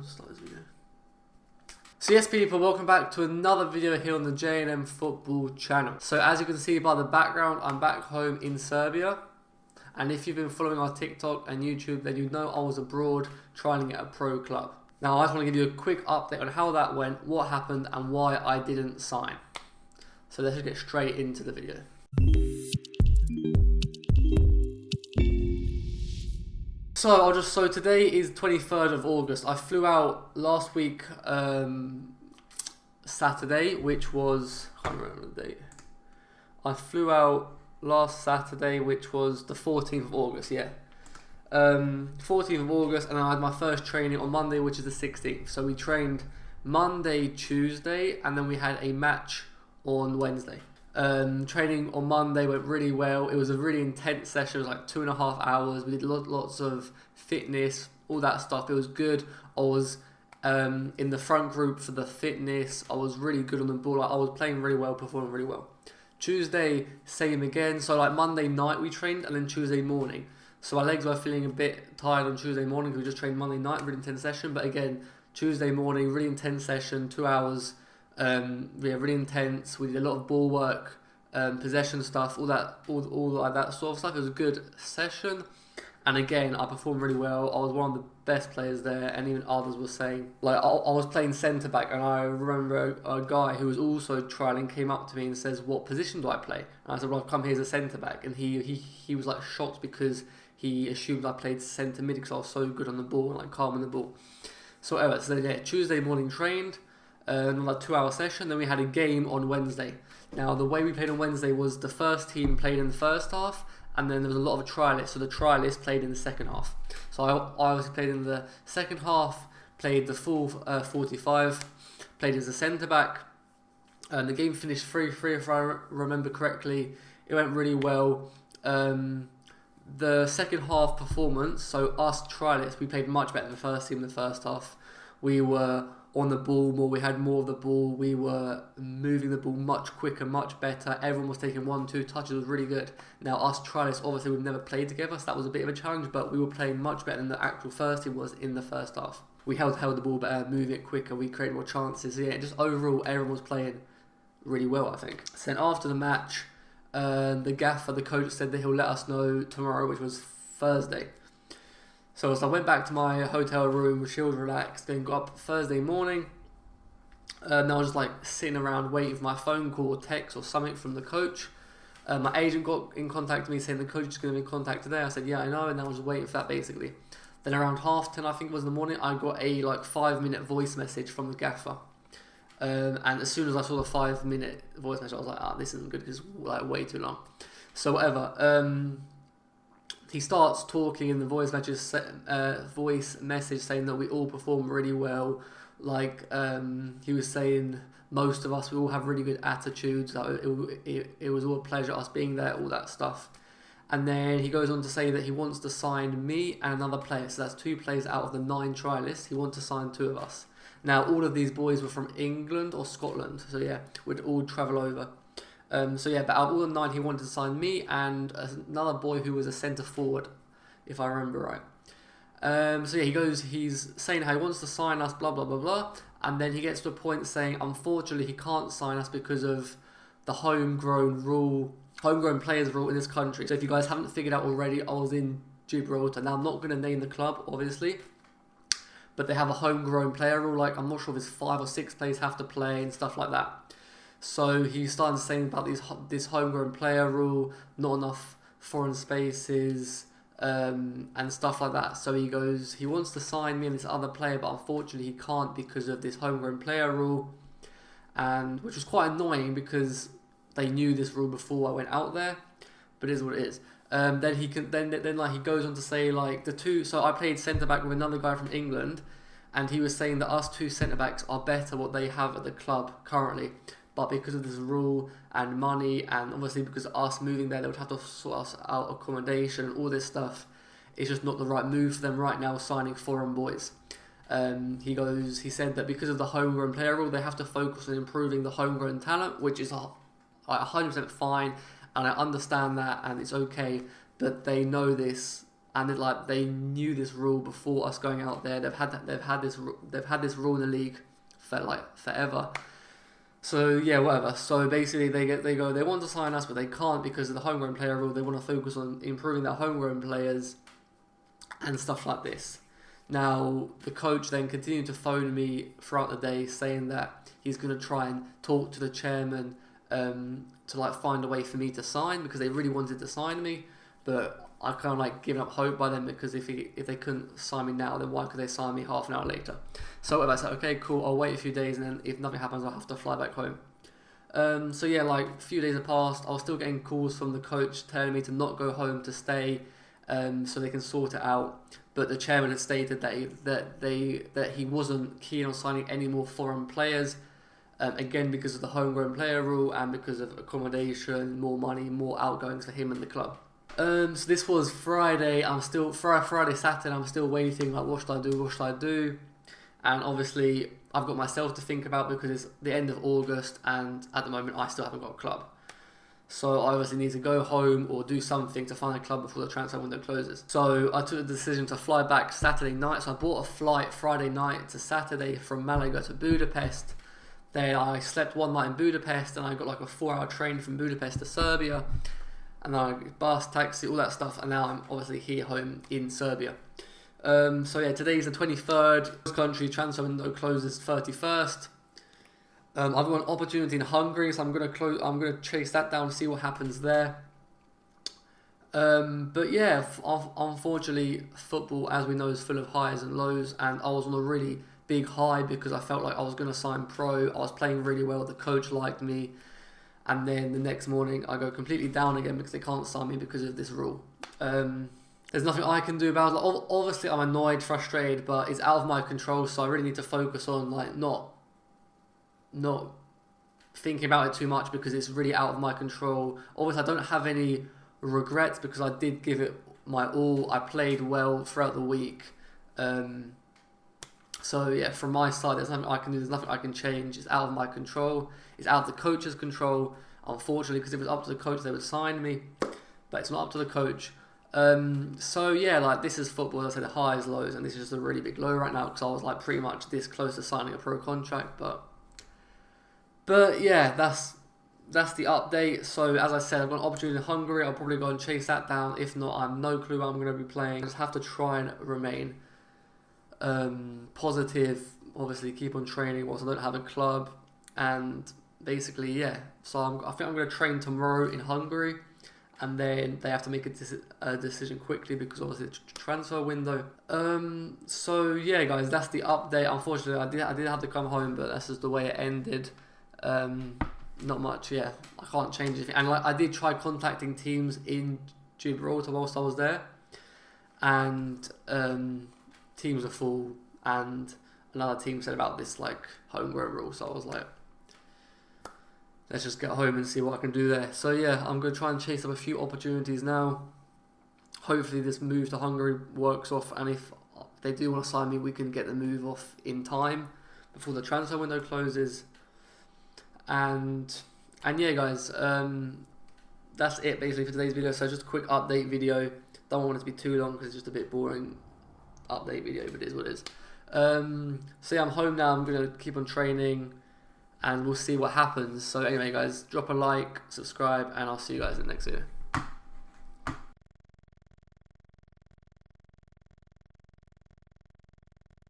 Start this video. So yes people, welcome back to another video here on the J&M Football channel. So as you can see by the background, I'm back home in Serbia. And if you've been following our TikTok and YouTube, then you know I was abroad trying to get a pro club. Now I just want to give you a quick update on how that went, what happened and why I didn't sign. So let's just get straight into the video. So today is 23rd of August. I flew out last week Saturday, which was, I can't remember the date. I flew out last Saturday, which was the 14th of August, yeah. 14th of August, and I had my first training on Monday, which is the 16th. So we trained Monday, Tuesday, and then we had a match on Wednesday. Training on Monday went really well. It was a really intense session. It was like 2.5 hours. We did lots of fitness, all that stuff. It was good. I was in the front group for the fitness. I was really good on the ball. I was playing really well, performing really well. Tuesday, same again. So like Monday night we trained, and then Tuesday morning. So my legs were feeling a bit tired on Tuesday morning because we just trained Monday night, really intense session. But again, Tuesday morning, really intense session, 2 hours. Really intense. We did a lot of ball work, possession stuff, all like that sort of stuff. It was a good session, and again, I performed really well. I was one of the best players there, and even others were saying, like, I was playing centre back, and I remember a guy who was also trialing came up to me and says, "What position do I play?" And I said, "Well, I've come here as a centre back," and he was like shocked because he assumed I played centre mid because I was so good on the ball and like calm on the ball. So then yeah, Tuesday morning trained. Like 2 hour session. Then we had a game on Wednesday. Now the way we played on Wednesday was the first team played in the first half, and then there was a lot of trialists. So the trialists played in the second half. So I obviously played in the second half, played the full 45, played as a centre back. The game finished 3-3 if I remember correctly. It went really well. The second half performance, so us trialists, we played much better than the first team in the first half. We were on the ball more, we had more of the ball, we were moving the ball much quicker, much better. Everyone was taking 1-2 touches, it was really good. Now us trialists, obviously we've never played together, so that was a bit of a challenge, but we were playing much better than the actual first team was in the first half. We held the ball better, moving it quicker, we created more chances. So yeah, just overall everyone was playing really well, I think. So then after the match, the gaffer, the coach, said that he'll let us know tomorrow, which was Thursday. So I went back to my hotel room, chilled, relaxed, then got up Thursday morning. And I was just like sitting around waiting for my phone call or text or something from the coach. My agent got in contact with me saying the coach is going to be in contact today. I said, yeah, I know, and I was waiting for that basically. Then around 10:30, I think it was in the morning, I got a like 5-minute voice message from the gaffer. And as soon as I saw the 5-minute voice message, I was like, this isn't good because it's like way too long. So whatever. He starts talking in the voice message saying that we all perform really well. Like he was saying, most of us, we all have really good attitudes. Like, it was all a pleasure us being there, all that stuff. And then he goes on to say that he wants to sign me and another player. So that's 2 players out of the 9 trialists. He wants to sign 2 of us. Now all of these boys were from England or Scotland. So yeah, we'd all travel over. So yeah, but out of all the 9, he wanted to sign me and another boy who was a centre forward, if I remember right. So yeah, he's saying how he wants to sign us, blah, blah, blah, blah. And then he gets to a point saying, unfortunately, he can't sign us because of the homegrown players rule in this country. So if you guys haven't figured out already, I was in Gibraltar. Now, I'm not going to name the club, obviously, but they have a homegrown player rule. Like, I'm not sure if it's 5 or 6 players have to play and stuff like that. So he started saying about this homegrown player rule, not enough foreign spaces, and stuff like that. So he goes, he wants to sign me and this other player, but unfortunately he can't because of this homegrown player rule, and which was quite annoying because they knew this rule before I went out there, but it is what it is. Then he goes on to say like the 2. So I played centre back with another guy from England, and he was saying that us 2 centre backs are better what they have at the club currently. But because of this rule and money, and obviously because of us moving there, they would have to sort us out accommodation and all this stuff. It's just not the right move for them right now, signing foreign boys. He said that because of the homegrown player rule, they have to focus on improving the homegrown talent, which is 100% fine, and I understand that, and it's okay. But they know this, and they knew this rule before us going out there. They've had this rule in the league for forever. So yeah, whatever. So basically, they want to sign us, but they can't because of the homegrown player rule. They want to focus on improving their homegrown players and stuff like this. Now, the coach then continued to phone me throughout the day saying that he's going to try and talk to the chairman to find a way for me to sign, because they really wanted to sign me, but I kind of given up hope by them, because if they couldn't sign me now, then why could they sign me half an hour later? So I said, okay, cool, I'll wait a few days, and then if nothing happens, I'll have to fly back home. So yeah, a few days have passed. I was still getting calls from the coach telling me to not go home, to stay, so they can sort it out. But the chairman had stated that he wasn't keen on signing any more foreign players, again because of the homegrown player rule and because of accommodation, more money, more outgoings for him and the club. So this was Friday. Friday, Saturday. I'm still waiting. What should I do? What should I do? And obviously, I've got myself to think about, because it's the end of August, and at the moment, I still haven't got a club. So I obviously need to go home or do something to find a club before the transfer window closes. So I took the decision to fly back Saturday night. So I bought a flight Friday night to Saturday from Malaga to Budapest. Then I slept one night in Budapest, and I got a 4-hour train from Budapest to Serbia. And then I bus, taxi, all that stuff. And now I'm obviously here home in Serbia. So yeah, today's the 23rd. This country transfer window closes 31st. I've got an opportunity in Hungary, so I'm gonna chase that down, see what happens there. But yeah, unfortunately, football, as we know, is full of highs and lows, and I was on a really big high because I felt like I was gonna sign pro. I was playing really well. The coach liked me, and then the next morning I go completely down again because they can't sign me because of this rule. There's nothing I can do about it. Obviously, I'm annoyed, frustrated, but it's out of my control. So I really need to focus on not thinking about it too much, because it's really out of my control. Obviously, I don't have any regrets because I did give it my all. I played well throughout the week. So yeah, from my side, there's nothing I can do. There's nothing I can change. It's out of my control. It's out of the coach's control, unfortunately, because if it was up to the coach, they would sign me. But it's not up to the coach. So yeah, this is football. As I said, the highs, lows, and this is just a really big low right now, because I was pretty much this close to signing a pro contract, But yeah, that's the update. So as I said, I've got an opportunity in Hungary. I'll probably go and chase that down. If not, I have no clue where I'm going to be playing. I just have to try and remain positive. Obviously, keep on training whilst I don't have a club. And basically, yeah. So I think I'm going to train tomorrow in Hungary. And then they have to make a decision quickly, because obviously it's a transfer window. So yeah, guys, that's the update. Unfortunately, I did have to come home, but that's just the way it ended. Not much, yeah. I can't change anything. And I did try contacting teams in Gibraltar whilst I was there, and teams are full. And another team said about this homegrown rule, so I was like, let's just get home and see what I can do there. So yeah, I'm going to try and chase up a few opportunities now. Hopefully this move to Hungary works off, and if they do want to sign me, we can get the move off in time before the transfer window closes. And yeah, guys, that's it basically for today's video. So just a quick update video. Don't want it to be too long because it's just a bit boring update video, but it is what it is. So yeah, I'm home now. I'm going to keep on training, and we'll see what happens. So anyway, guys, drop a like, subscribe, and I'll see you guys in the next video.